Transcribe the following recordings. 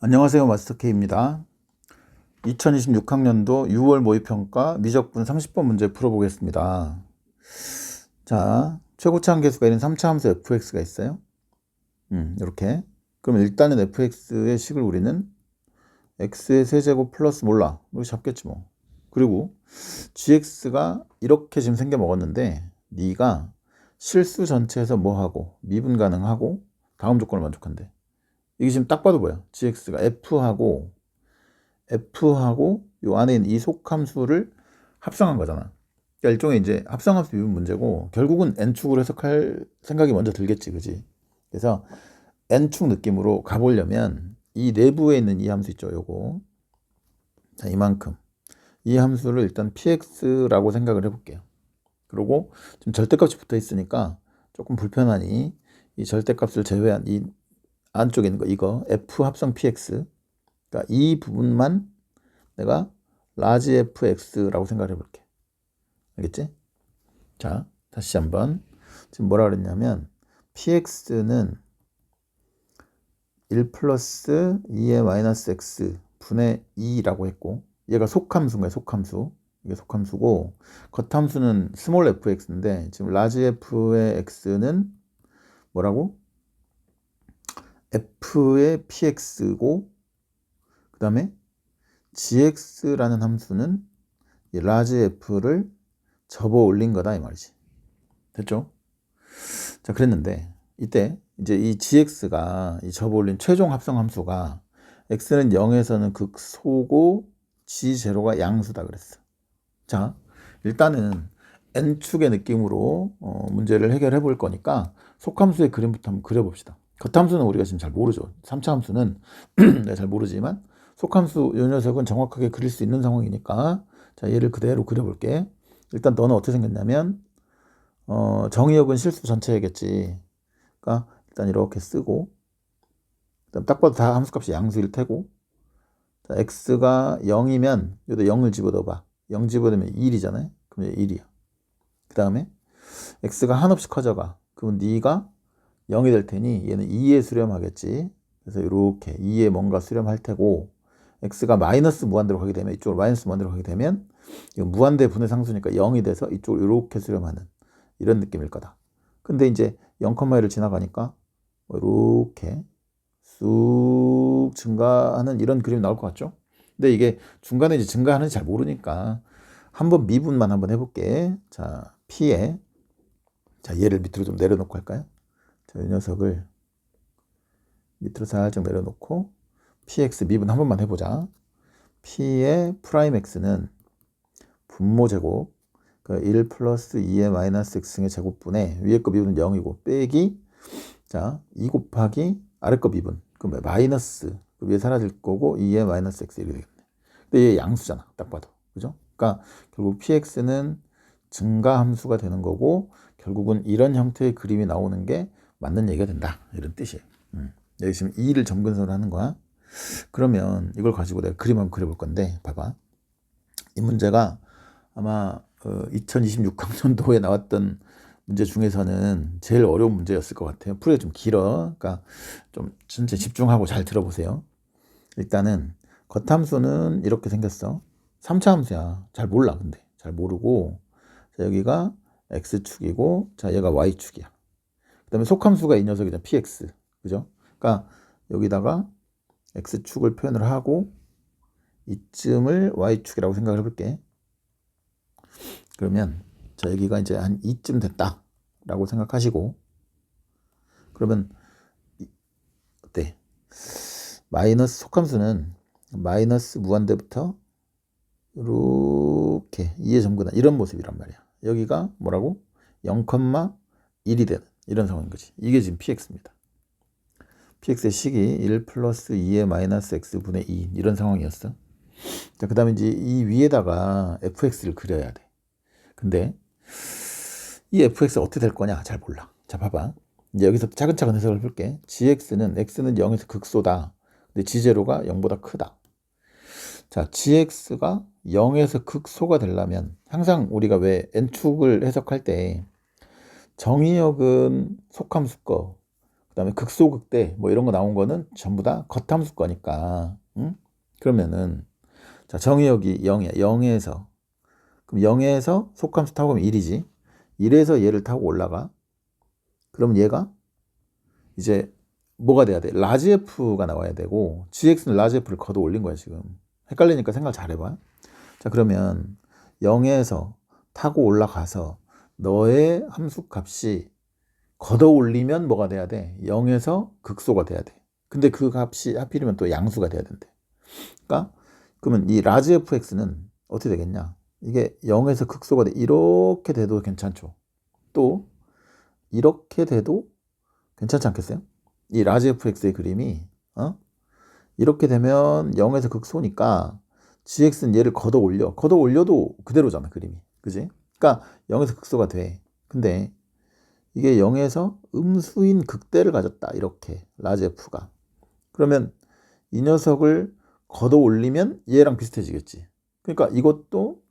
안녕하세요. 마스터K입니다. 2026학년도 6월 모의평가 미적분 30번 문제 풀어보겠습니다. 자, 최고차 한계수가 있는 3차 함수 fx가 있어요. 이렇게. 그럼 일단은 fx의 식을 우리는 x의 세제곱 플러스 몰라. 이렇게 잡겠지 뭐. 그리고 gx가 이렇게 지금 생겨 먹었는데 네가 실수 전체에서 뭐 하고 미분 가능하고 다음 조건을 만족한대. 이게 지금 딱 봐도 뭐야? gx가 f하고 요 안에 있는 이 속함수를 합성한 거잖아. 그러니까 일종의 이제 합성함수 미분 문제고 결국은 n축으로 해석할 생각이 먼저 들겠지, 그지? 그래서 n축 느낌으로 가보려면 이 내부에 있는 이 함수 있죠, 요거. 자, 이만큼. 이 함수를 일단 px라고 생각을 해볼게요. 그리고 지금 절대값이 붙어 있으니까 조금 불편하니 이 절대값을 제외한 이 안쪽에 있는 거 이거 f 합성 px, 그러니까 이 부분만 내가 라지 fx라고 생각을 해볼게. 알겠지? 자, 다시 한번. 지금 뭐라 그랬냐면 px는 1 플러스 2의 마이너스 x 분의 2라고 했고, 얘가 속함수인 거야, 속함수. 이게 속함수고, 겉함수는 스몰 fx인데 지금 라지 f의 x는 뭐라고? f의 px고, 그 다음에 gx라는 함수는 이 라지 f를 접어 올린 거다 이 말이지. 됐죠? 자, 그랬는데 이때 이제 이 gx가 이 접어 올린 최종 합성 함수가 x는 0에서는 극소고 g0가 양수다 그랬어. 자, 일단은 n축의 느낌으로 문제를 해결해 볼 거니까 속함수의 그림부터 한번 그려봅시다. 겉함수는 우리가 지금 잘 모르죠. 3차 함수는 내가 잘 모르지만 속함수 요 녀석은 정확하게 그릴 수 있는 상황이니까 자, 얘를 그대로 그려볼게. 일단 너는 어떻게 생겼냐면 정의역은 실수 전체겠지. 그러니까 일단 이렇게 쓰고, 그다음 딱 봐도 다 함수값이 양수일 테고, 자, x가 0이면 여기다 0을 집어넣어봐. 0 집어넣으면 1이잖아요. 그럼 얘 1이야. 그 다음에 x가 한없이 커져가. 그럼 네가 0이 될 테니 얘는 2에 수렴하겠지. 그래서 이렇게 2에 뭔가 수렴할 테고, x가 마이너스 무한대로 가게 되면, 이쪽으로 마이너스 무한대로 가게 되면 이거 무한대 분의 상수니까 0이 돼서 이쪽으로 이렇게 수렴하는 이런 느낌일 거다. 근데 이제 0,1을 지나가니까 이렇게 쑥 증가하는 이런 그림이 나올 것 같죠? 근데 이게 중간에 이제 증가하는지 잘 모르니까 한번 미분만 한번 해볼게. 자, p에, 자, 얘를 밑으로 좀 내려놓고 할까요? 자, 이 녀석을 밑으로 살짝 내려놓고 px 미분 한 번만 해보자. p의 프라임 x는 분모 제곱, 그러니까 1 플러스 2의 마이너스 x의 제곱분에 위에 거 미분은 0이고 빼기, 자, 2 곱하기 아래 거 미분, 그럼 마이너스 그 위에 사라질 거고 2의 마이너스 x 이렇게 되겠네. 근데 얘 양수잖아, 딱 봐도. 그죠? 그러니까 결국 px는 증가 함수가 되는 거고 결국은 이런 형태의 그림이 나오는 게 맞는 얘기가 된다, 이런 뜻이에요. 여기 지금 2를 점근선을 하는 거야. 그러면 이걸 가지고 내가 그림 한번 그려볼 건데, 봐봐. 이 문제가 아마 2026학년도에 나왔던 문제 중에서는 제일 어려운 문제였을 것 같아요. 풀이가 좀 길어. 그러니까 좀 진짜 집중하고 잘 들어보세요. 일단은 겉함수는 이렇게 생겼어. 3차 함수야. 잘 몰라, 근데. 잘 모르고. 자, 여기가 x축이고, 자, 얘가 y축이야. 그 다음에 속함수가 이 녀석이잖아. px. 그죠? 그러니까 여기다가 x축을 표현을 하고, 이쯤을 y축이라고 생각을 해볼게. 그러면 자, 여기가 이제 한 이쯤 됐다 라고 생각하시고, 그러면 어때? 마이너스 속함수는 마이너스 무한대부터 이렇게 2의 점근한 이런 모습이란 말이야. 여기가 뭐라고? 0,1이 되는 이런 상황인 거지. 이게 지금 px입니다. px의 식이 1 플러스 2의 마이너스 x분의 2 이런 상황이었어. 자, 그 다음에 이제 이 위에다가 fx를 그려야 돼. 근데 이 fx가 어떻게 될 거냐 잘 몰라. 자, 봐봐. 이제 여기서 차근차근 해석을 볼게. gx는 x는 0에서 극소다. 근데 g0가 0보다 크다. 자, gx가 0에서 극소가 되려면 항상 우리가 왜 n축을 해석할 때 정의역은 속함수 거, 그 다음에 극소, 극대 뭐 이런 거 나온 거는 전부 다 겉함수 거니까. 응? 그러면은 자, 정의역이 0이야. 0에서 그럼 0에서 속함수 타고 가면 1이지. 1에서 얘를 타고 올라가. 그럼 얘가 이제 뭐가 돼야 돼? 라지 F가 나와야 되고 GX는 라지 F를 걷어 올린 거야 지금. 헷갈리니까 생각 잘 해봐. 자, 그러면 0에서 타고 올라가서 너의 함수 값이 걷어 올리면 뭐가 돼야 돼? 0에서 극소가 돼야 돼. 근데 그 값이 하필이면 또 양수가 돼야 된대. 그러니까 그러면 이 라지 fx는 어떻게 되겠냐? 이게 0에서 극소가 돼. 이렇게 돼도 괜찮죠. 또 이렇게 돼도 괜찮지 않겠어요? 이 라지 fx의 그림이 이렇게 되면 0에서 극소니까 gx는 얘를 걷어 올려. 걷어 올려도 그대로잖아, 그림이. 그지? 그러니까 0에서 극소가 돼. 근데 이게 0에서 음수인 극대를 가졌다. 이렇게 라지 f가. 그러면 이 녀석을 걷어 올리면 얘랑 비슷해지겠지. 그러니까 이것도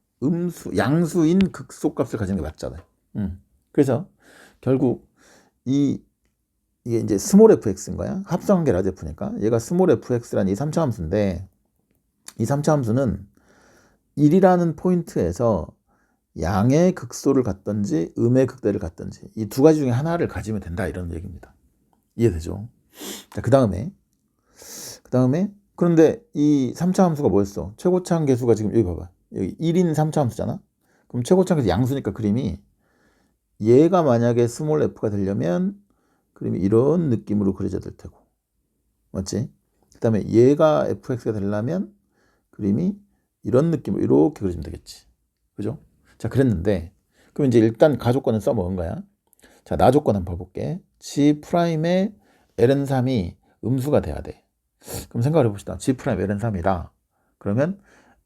양수인 극소값을 가지는 게 맞잖아요. 그래서 결국 이게 이제 스몰 fx인 거야. 합성한 게 라지 f니까. 얘가 스몰 fx라는 이 3차 함수인데 이 3차 함수는 1이라는 포인트에서 양의 극소를 갖든지 음의 극대를 갖든지 이 두 가지 중에 하나를 가지면 된다 이런 얘기입니다. 이해되죠? 자, 그 다음에 그런데 이 3차 함수가 뭐였어? 최고차항 계수가 지금 여기 봐봐. 여기 1인 3차 함수잖아? 그럼 최고차항 계수 양수니까 그림이 얘가 만약에 스몰 f가 되려면 그림이 이런 느낌으로 그려져야 될 테고. 맞지? 그 다음에 얘가 fx가 되려면 그림이 이런 느낌으로 이렇게 그려지면 되겠지. 그죠? 자, 그랬는데 그럼 이제 일단 가조건은 써먹은 거야. 자, 나조건 한번 봐볼게. G'의 ln3이 음수가 돼야 돼. 그럼 생각을 해봅시다. G'ln3이다. 그러면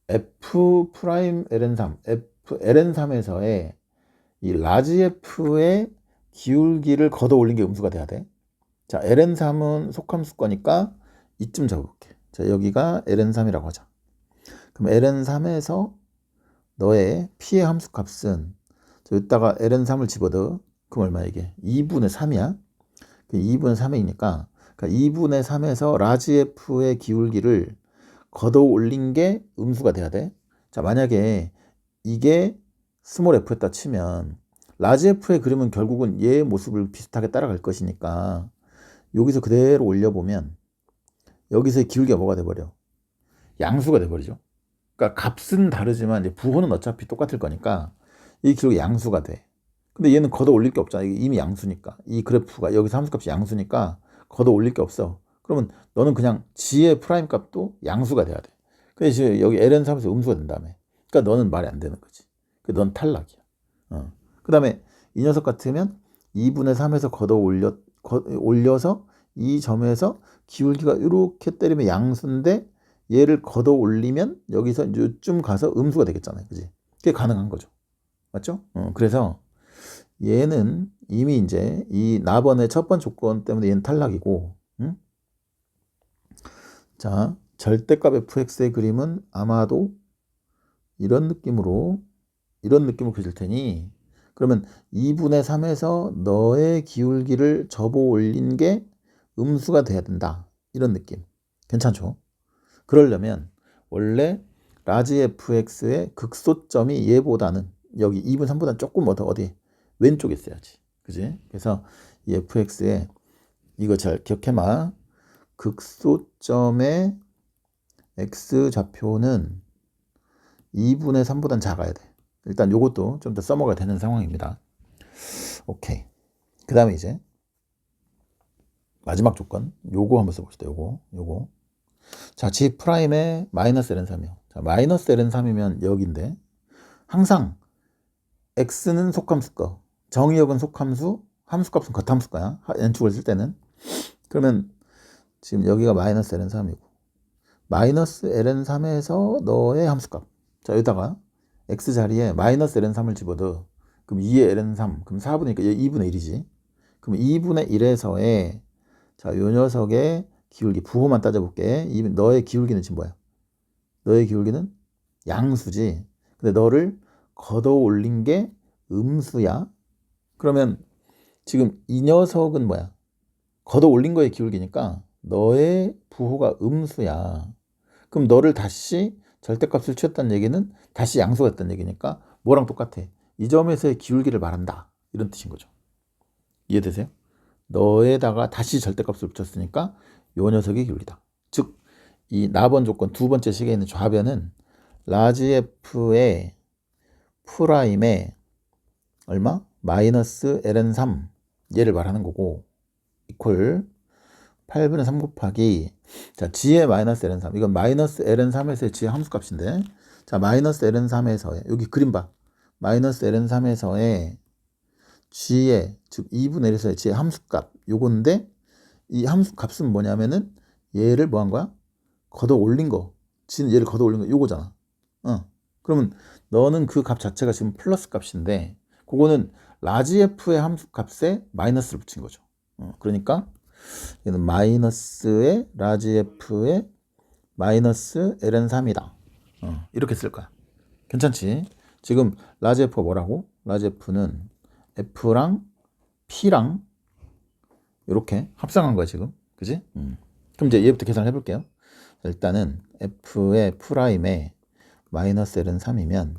F'ln3, ln3에서의 이 라지 F의 기울기를 걷어 올린 게 음수가 돼야 돼. 자, ln3은 속함수 거니까 이쯤 잡아볼게. 자, 여기가 ln3이라고 하자. 그럼 ln3에서 너의 P의 함수 값은 여기다가 ln3을 집어넣어. 그럼 얼마 이게? 2분의 3이야. 2분의 3이니까 그러니까 2분의 3에서 라지 F의 기울기를 걷어 올린 게 음수가 돼야 돼. 자, 만약에 이게 스몰 f였다 치면 라지 F의 그림은 결국은 얘의 모습을 비슷하게 따라갈 것이니까 여기서 그대로 올려보면 여기서의 기울기가 뭐가 돼버려? 양수가 돼버리죠. 그러니까 값은 다르지만 이제 부호는 어차피 똑같을 거니까 이 기울기 양수가 돼. 근데 얘는 걷어 올릴 게 없잖아. 이미 양수니까. 이 그래프가 여기서 함수값이 양수니까 걷어 올릴 게 없어. 그러면 너는 그냥 g의 프라임 값도 양수가 돼야 돼. 그래서 여기 ln3에서 음수가 된다며. 그러니까 너는 말이 안 되는 거지. 넌 탈락이야. 그 다음에 이 녀석 같으면 2분의 3에서 올려서 이 점에서 기울기가 이렇게 때리면 양수인데 얘를 걷어 올리면 여기서 요쯤 가서 음수가 되겠잖아요. 그지? 그게 가능한 거죠. 맞죠? 그래서 얘는 이미 이제 이 나번의 첫 번째 조건 때문에 얘는 탈락이고, 자, 절대값 fx의 그림은 아마도 이런 느낌으로 그려질 테니, 그러면 2분의 3에서 너의 기울기를 접어 올린 게 음수가 돼야 된다. 이런 느낌. 괜찮죠? 그러려면 원래 라지 fx의 극소점이 얘보다는 여기 2분 3보다는 조금 더 어디 왼쪽에 있어야지. 그지? 그래서 이 fx의 이거 잘 기억해봐. 극소점의 x좌표는 2분의 3보다는 작아야 돼. 일단 요것도 좀 더 써먹어야 되는 상황입니다. 오케이. 그 다음에 이제 마지막 조건 요거 한번 써봅시다. 요거 자, G'의 마이너스 ln3이요. 자, 마이너스 ln3이면 여기인데 항상 x는 속함수 거, 정의역은 속함수, 함수값은 겉함수 거야. n축을 쓸 때는. 그러면 지금 여기가 마이너스 ln3이고 마이너스 ln3에서 너의 함수값. 자, 여기다가 x 자리에 마이너스 ln3을 집어넣어. 그럼 2의 ln3, 그럼 4분의 2분의 1이지. 그럼 2분의 1에서의 자, 요 녀석의 기울기 부호만 따져볼게. 너의 기울기는 지금 뭐야? 너의 기울기는 양수지. 근데 너를 걷어 올린 게 음수야. 그러면 지금 이 녀석은 뭐야? 걷어 올린 거의 기울기니까 너의 부호가 음수야. 그럼 너를 다시 절대값을 취했다는 얘기는 다시 양수가 됐다는 얘기니까 뭐랑 똑같아? 이 점에서의 기울기를 말한다. 이런 뜻인 거죠. 이해되세요? 너에다가 다시 절대값을 붙였으니까 요 녀석이 기울기다. 즉, 이 나번 조건 두 번째 식에 있는 좌변은 라지 F의 프라임의 얼마? 마이너스 ln3 얘를 말하는 거고 이퀄 8분의 3 곱하기 자 g의 마이너스 ln3 이건 마이너스 ln3에서의 g의 함수값인데 자 마이너스 ln3에서의 여기 그림 봐 마이너스 ln3에서의 g의 즉 2분의 1에서의 g의 함수값 요건데 이 함수값은 뭐냐면은 얘를 뭐 한 거야? 걷어 올린 거 g는 얘를 걷어 올린 거 요거잖아 그러면 너는 그 값 자체가 지금 플러스 값인데 그거는 라지 f의 함수값에 마이너스를 붙인 거죠 그러니까 얘는 마이너스의 라지 f의 마이너스 ln3이다 이렇게 쓸 거야 괜찮지? 지금 라지 f가 뭐라고? 라지 f는 f랑 p랑 이렇게 합성한 거야 지금 그지? 그럼 이제 얘부터 계산을 해볼게요 일단은 f의 프라임에 마이너스 ln3이면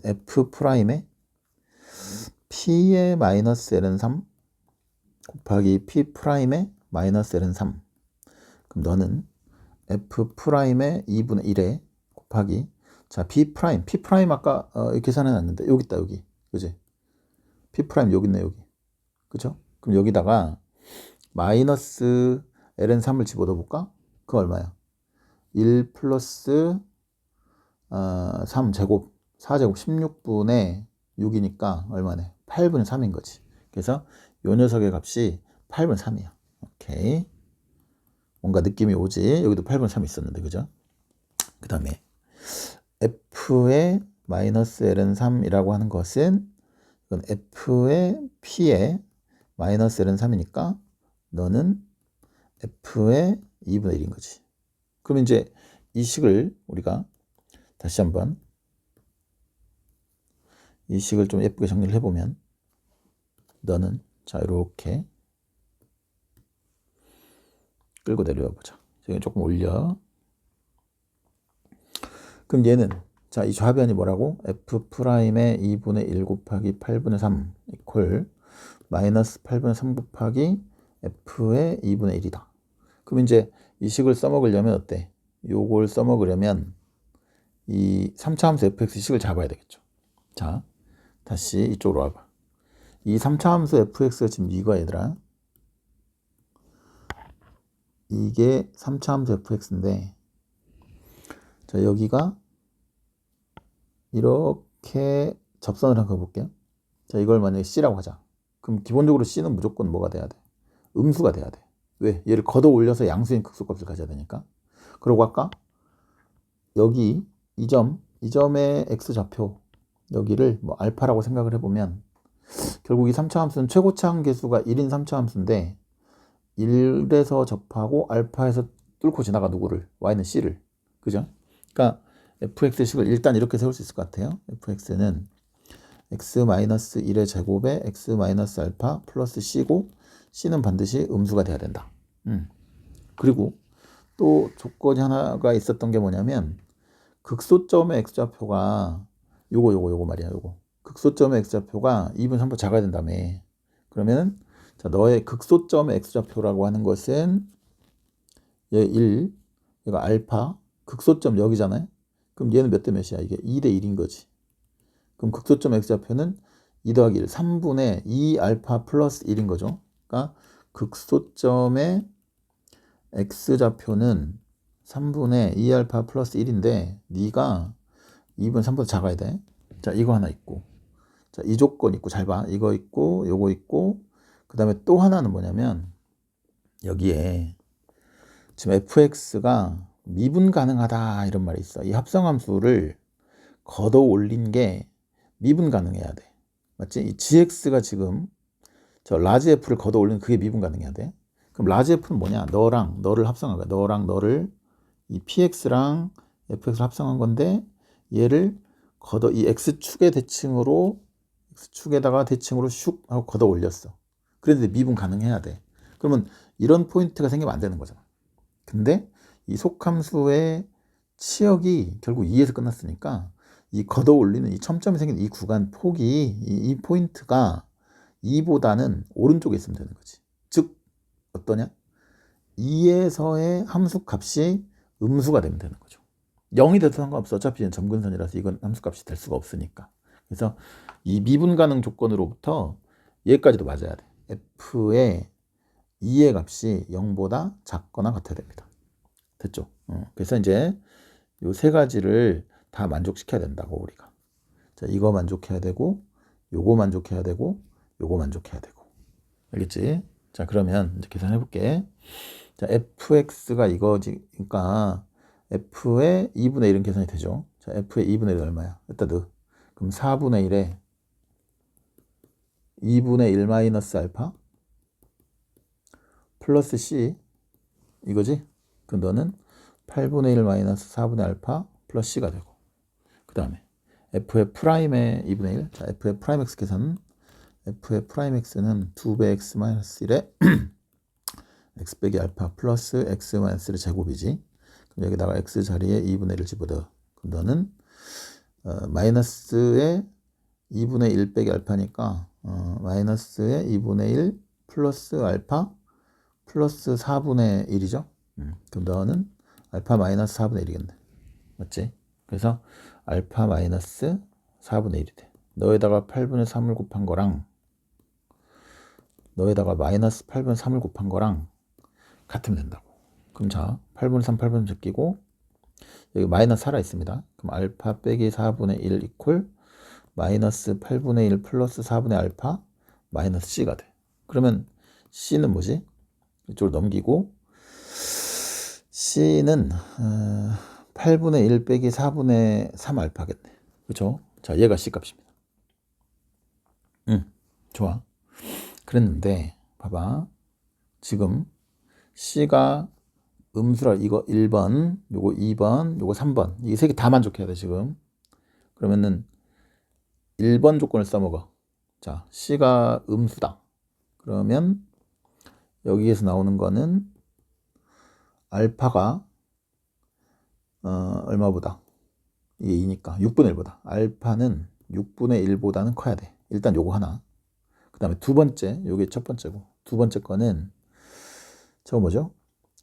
f 프라임에 p의 마이너스 ln3 곱하기 p 프라임의 마이너스 ln3 그럼 너는 f 프라임의 2분의 1에 곱하기 자 p 프라임 아까 계산해 놨는데 여기 있다 여기 그지 p 프라임 여기 있네 여기 그죠 그럼 여기다가 마이너스 ln3을 집어넣어 볼까 그거 얼마야 1 플러스 3제곱 4제곱 16분의 6이니까 얼마네 8분의 3인 거지 그래서 요 녀석의 값이 8분의 3이야 오케이 뭔가 느낌이 오지 여기도 8분의 3이 있었는데 그죠 그 다음에 f의 마이너스 ln3이라고 하는 것은 이건 f의 p의 마이너스 ln3이니까 너는 f의 2분의 1인 거지 그럼 이제 이 식을 우리가 다시 한번 이 식을 좀 예쁘게 정리를 해보면 너는 자 이렇게 끌고 내려와 보자 지금 조금 올려 그럼 얘는 자 이 좌변이 뭐라고 f 프라임의 2분의 1 곱하기 8분의 3 이퀄 마이너스 8분의 3 곱하기 f의 2분의 1이다 그럼 이제 이 식을 써먹으려면 어때 요걸 써먹으려면 이 3차 함수 fx 식을 잡아야 되겠죠 자 다시 이쪽으로 와봐 이 3차 함수 fx가 지금 이거야 얘들아 이게 3차 함수 fx인데 자 여기가 이렇게 접선을 한번 볼게요 자 이걸 만약에 c라고 하자 그럼 기본적으로 c는 무조건 뭐가 돼야 돼 음수가 돼야 돼 왜? 얘를 걷어 올려서 양수인 극소값을 가져야 되니까 그리고 아까 여기 이 점의 x좌표 여기를 뭐 알파라고 생각을 해보면 결국 이 3차 함수는 최고차항 계수가 1인 3차 함수인데 1에서 접하고 알파에서 뚫고 지나가 누구를? y는 c를 그죠? 그러니까 fx식을 일단 이렇게 세울 수 있을 것 같아요 fx는 x-1의 제곱에 x-알파 플러스 c고 c는 반드시 음수가 돼야 된다 그리고 또 조건이 하나가 있었던 게 뭐냐면 극소점의 x좌표가 요거 말이야 요거 극소점의 x좌표가 2분 3분 작아야 된다며 그러면은 자 너의 극소점의 x좌표라고 하는 것은 얘 1, 얘가 알파 극소점 여기잖아요 그럼 얘는 몇 대 몇이야 이게 2대 1인 거지 그럼 극소점 x좌표는 2 더하기 1 3분의 2 알파 플러스 1인 거죠 그러니까 극소점의 x좌표는 3분의 2 알파 플러스 1인데 네가 2분 3분 작아야 돼 자 이거 하나 있고 자 이 조건 있고 잘 봐 이거 있고 요거 있고 그 다음에 또 하나는 뭐냐면 여기에 지금 fx가 미분 가능하다 이런 말이 있어 이 합성함수를 걷어 올린 게 미분 가능해야 돼 맞지? 이 gx가 지금 저 라지 f를 걷어 올리는 그게 미분 가능해야 돼 그럼 라지 f는 뭐냐 너랑 너를 합성한 거야 너랑 너를 이 px랑 fx를 합성한 건데 얘를 걷어 이 x축의 대칭으로 x축에다가 대칭으로 슉 하고 걷어 올렸어 그런데 미분 가능해야 돼 그러면 이런 포인트가 생기면 안 되는 거잖아. 근데 이 속함수의 치역이 결국 2에서 끝났으니까 이 걷어 올리는 이 첨점이 생긴 이 구간 폭이 이 포인트가 2보다는 오른쪽에 있으면 되는 거지. 즉 어떠냐? 2에서의 함수 값이 음수가 되면 되는 거죠. 0이 돼도 상관없어. 어차피 점근선이라서 이건 함수 값이 될 수가 없으니까. 그래서 이 미분 가능 조건으로부터 얘까지도 맞아야 돼. f의 2의 값이 0보다 작거나 같아야 됩니다. 됐죠? 그래서 이제 요 세 가지를 다 만족시켜야 된다고 우리가. 자, 이거 만족해야 되고, 요거 만족해야 되고, 요거 만족해야 되고. 알겠지? 자, 그러면 이제 계산해 볼게. 자, fx가 이거지. 그러니까 f의 2분의 1은 계산이 되죠. 자, f의 2분의 1은 얼마야? 여기다 넣어. 그럼 4분의 1에 2분의 1 마이너스 알파 플러스 c 이거지? 그럼 너는 8분의 1 마이너스 4분의 알파 플러스 c가 되고, 그 다음에 f의 프라임의 2분의 1. 자, f의 프라임 x 계산은 f의 프라임 x는 2배 x 마이너스 1에 x 빼기 알파 플러스 x 마이너스 1의 제곱이지. 그럼 여기다가 x 자리에 2분의 1을 집어넣어. 그럼 너는 마이너스의 2분의 1 빼기 알파니까 마이너스의 2분의 1 플러스 알파 플러스 4분의 1이죠. 그럼 너는 알파 마이너스 4분의 1이겠네. 맞지? 그래서 알파 마이너스 4분의 1이 돼. 너에다가 8분의 3을 곱한 거랑 너에다가 마이너스 8분의 3을 곱한 거랑 같으면 된다고. 그럼 자, 8분의 3, 8분의 제끼고 여기 마이너스 살아 있습니다. 그럼 알파 빼기 4분의 1 이퀄 마이너스 8분의 1 플러스 4분의 알파 마이너스 c가 돼. 그러면 c는 뭐지? 이쪽으로 넘기고 c는 8분의 1 빼기 4분의 3 알파겠네. 그렇죠? 자, 얘가 c 값입니다. 좋아. 그랬는데 봐봐. 지금 c가 음수라 이거 1번, 요거 2번, 요거 3번. 이 세 개 다 만족해야 돼, 지금. 그러면은 1번 조건을 써먹어. 자, c가 음수다. 그러면 여기에서 나오는 거는 알파가 얼마보다? 이게 2니까 6분의 1보다. 알파는 6분의 1보다는 커야 돼. 일단 요거 하나. 그 다음에 두 번째, 요게 첫 번째고. 두 번째 거는 저거 뭐죠?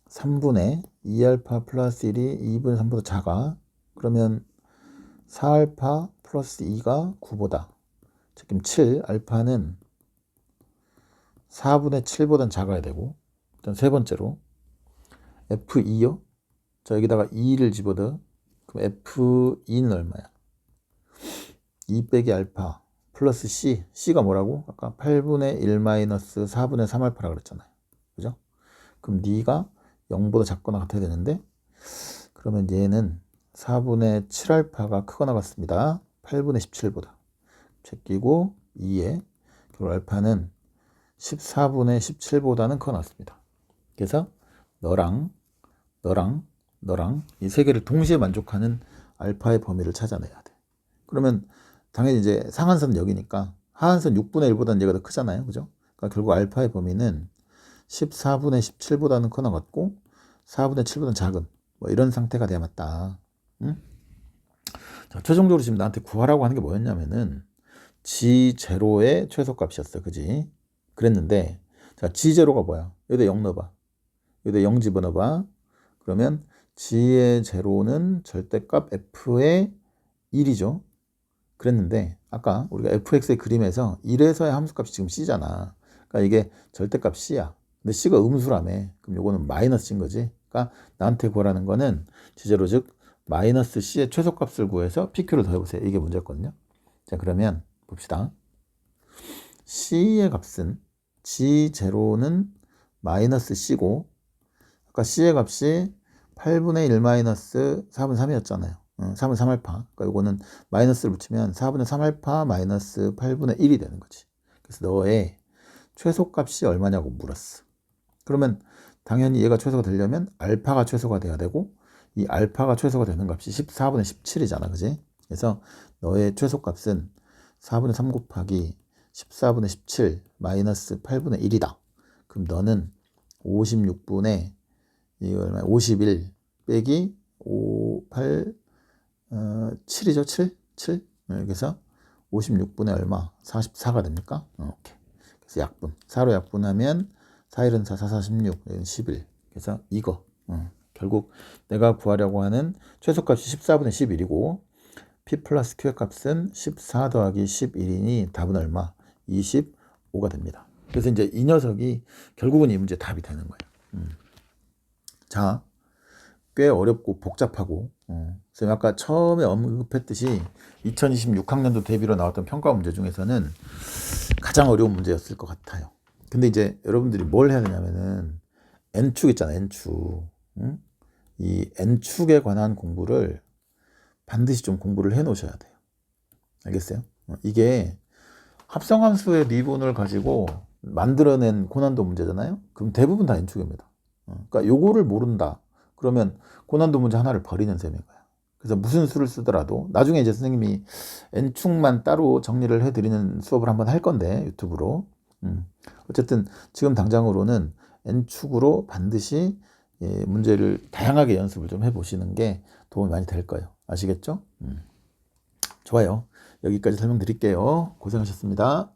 3분의 2알파 플러스 1이 2분의 3보다 작아. 그러면 4알파 플러스 2가 9보다. 지금 7, 알파는 4분의 7보다는 작아야 되고. 일단 세 번째로 F2요. 자, 여기다가 2를 집어넣어. 그럼 F2는 얼마야? 2 빼기 알파 플러스 C. C가 뭐라고? 아까 8분의 1 마이너스 4분의 3알파라 그랬잖아요. 그죠? 그럼 D가 0보다 작거나 같아야 되는데, 그러면 얘는 4분의 7알파가 크거나 같습니다. 8분의 17보다. 제끼고 2에 결국 알파는 14분의 17보다는 크거나 같습니다. 그래서 너랑 이 세 개를 동시에 만족하는 알파의 범위를 찾아내야 돼. 그러면 당연히 이제 상한선은 여기니까 하한선 6분의 1보다는 얘가 더 크잖아요. 그죠? 그러니까 결국 알파의 범위는 14분의 17보다는 커나 같고 4분의 7보다는 작은 뭐 이런 상태가 돼야 맞다. 응? 자, 최종적으로 지금 나한테 구하라고 하는 게 뭐였냐면은 G0의 최소값이었어. 그지? 그랬는데 자, G0가 뭐야? 여기다 0 넣어봐. 여기다 0 집어넣어봐. 그러면 G의 제로는 절대값 F의 1이죠. 그랬는데 아까 우리가 fx의 그림에서 1에서의 함수값이 지금 c잖아. 그러니까 이게 절대값 c야. 근데 c가 음수라며. 그럼 요거는 마이너스 c인 거지. 그러니까 나한테 구하라는 거는 지제로 즉 마이너스 c의 최소값을 구해서 pq를 더해보세요. 이게 문제였거든요. 자, 그러면 봅시다. c의 값은 g0는 마이너스 c고 아까 c의 값이 8분의 1 마이너스 4분의 3이었잖아요. 4분의 3알파. 그러니까 이거는 마이너스를 붙이면 4분의 3알파 마이너스 8분의 1이 되는 거지. 그래서 너의 최소값이 얼마냐고 물었어. 그러면 당연히 얘가 최소가 되려면 알파가 최소가 돼야 되고 이 알파가 최소가 되는 값이 14분의 17이잖아. 그지? 그래서 너의 최소값은 4분의 3 곱하기 14분의 17 마이너스 8분의 1이다. 그럼 너는 56분의 이거 얼마? 51 빼기 5, 8, 7이죠? 7? 7? 그래서 56분의 얼마? 44가 됩니까? 오케이. 그래서 약분. 4로 약분하면 4일은 4, 4, 46, 11. 그래서 이거. 결국 내가 구하려고 하는 최소값이 14분의 11이고 P 플러스 Q의 값은 14 더하기 11이니 답은 얼마? 25가 됩니다. 그래서 이제 이 녀석이 결국은 이 문제 답이 되는 거예요. 자, 꽤 어렵고 복잡하고 선생님 아까 처음에 언급했듯이 2026학년도 대비로 나왔던 평가 문제 중에서는 가장 어려운 문제였을 것 같아요. 근데 이제 여러분들이 뭘 해야 되냐면은 N축 있잖아, N축. 이 N축에 관한 공부를 반드시 좀 공부를 해 놓으셔야 돼요. 알겠어요? 이게 합성함수의 미분을 가지고 만들어낸 고난도 문제잖아요. 그럼 대부분 다 N축입니다. 그러니까 요거를 모른다. 그러면 고난도 문제 하나를 버리는 셈인 거야. 그래서 무슨 수를 쓰더라도 나중에 이제 선생님이 N축만 따로 정리를 해드리는 수업을 한번 할 건데 유튜브로. 어쨌든 지금 당장으로는 N축으로 반드시 문제를 다양하게 연습을 좀 해보시는 게 도움이 많이 될 거예요. 아시겠죠? 좋아요. 여기까지 설명드릴게요. 고생하셨습니다.